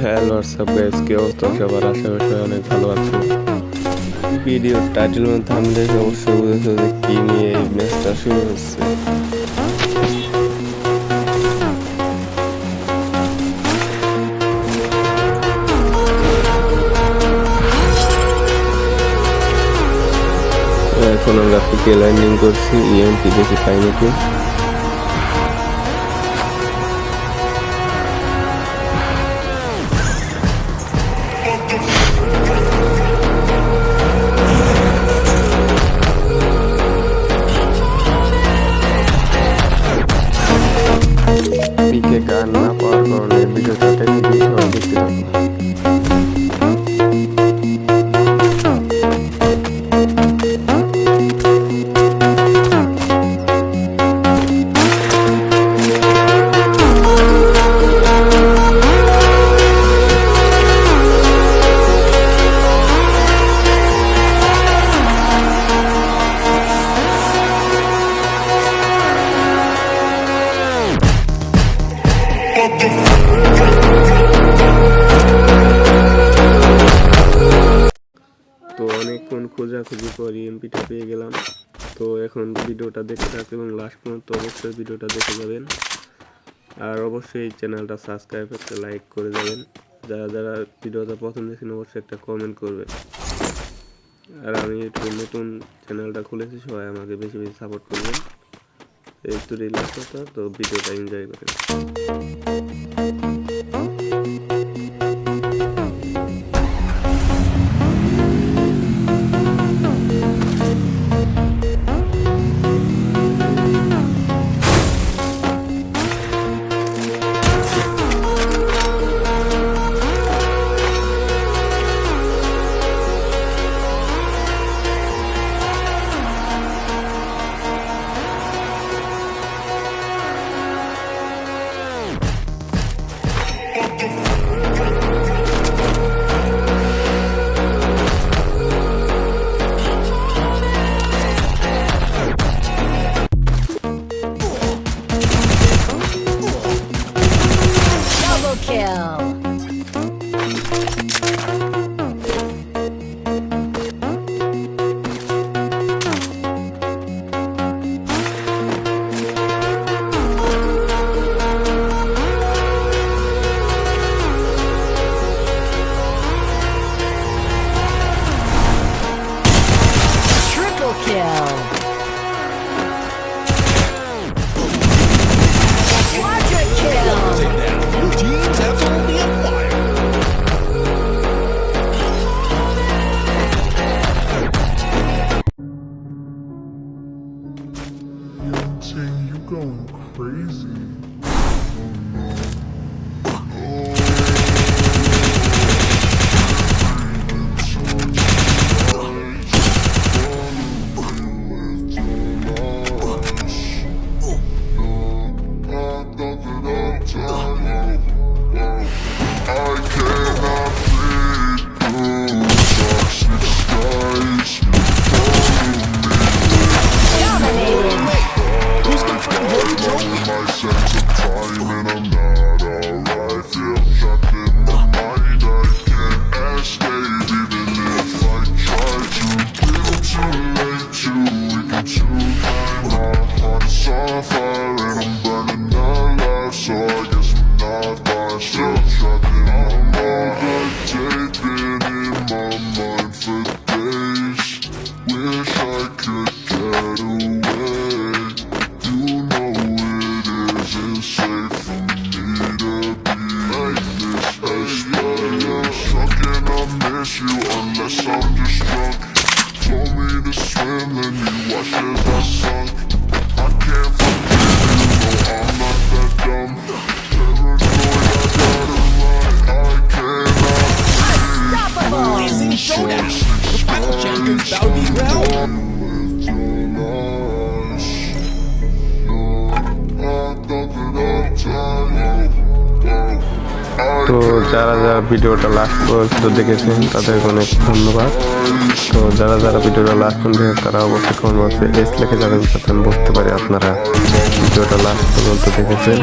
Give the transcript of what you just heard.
Hello WhatsApp guys, কি অবস্থা সবার? আশা করি সবাই অনেক ভালো আছে। ভিডিও টাইটেল মধ্যে থাম্বনেল দেখে অবশ্যই বুঝেছো যে কি নিয়ে এই ম্যাচটা শুরু হচ্ছে। এখন আমরা পিকে ল্যান্ডিং করছি, ইএমপি দেখি পাই নাকি। পিকে গান না পাওয়ার কারণে ভিডিওটা টেকনিক্যালি সবাই দেখতে থাকবো। তো অনেকক্ষণ খোঁজাখুঁজি পর ইএমপিটা পেয়ে গেলাম। তো এখন ভিডিওটা দেখতে থাকুন এবং লাস্ট পর্যন্ত অবশ্যই ভিডিওটা দেখে যাবেন। আর অবশ্যই চ্যানেলটা সাবস্ক্রাইব একটা লাইক করে যাবেন। যারা যারা ভিডিওটা পছন্দ দেখেন অবশ্যই একটা কমেন্ট করবেন। আর আমি একটু নতুন চ্যানেলটা খুলেছি, সবাই আমাকে বেশি বেশি সাপোর্ট করবেন। এই তো রিল্যাক্স কথা, তো ভিডিওটা এনজয় করেন। Kill. Triple kill. Quadra kill. Your team's absolutely on fire. Ting, you going crazy. Who's confirmed Holy Trophy? My sense of time and I'm not alright. Feel trapped in my mind, I can't escape. Even if I try to, little too late to weaken to time. My heart is on fire and I'm burning alive. So I guess I'm not fine. Still trapped in my mind. That day been in my mind for days. Wish I could get away. You know it isn't safe for me to be like this. Stuck and I miss you unless I'm just drunk. Told me to swim and you watched as I sunk. I can't forgive you, no I'm not that dumb. Paranoid, I gotta run, I cannot Unstoppable. Blazing showdown. The final champions bow to you now. তো যারা যারা ভিডিওটা last পর্যন্ত দেখেছেন তাদের অনেক ধন্যবাদ। তো যারা যারা ভিডিওটা লাস্ট পর্যন্ত দেখেন তারা অবশ্যই কমেন্ট বক্সে এস লিখে যাবেন, যাতে আমি বুঝতে পারি আপনারা ভিডিওটা লাস্ট পর্যন্ত দেখেছেন।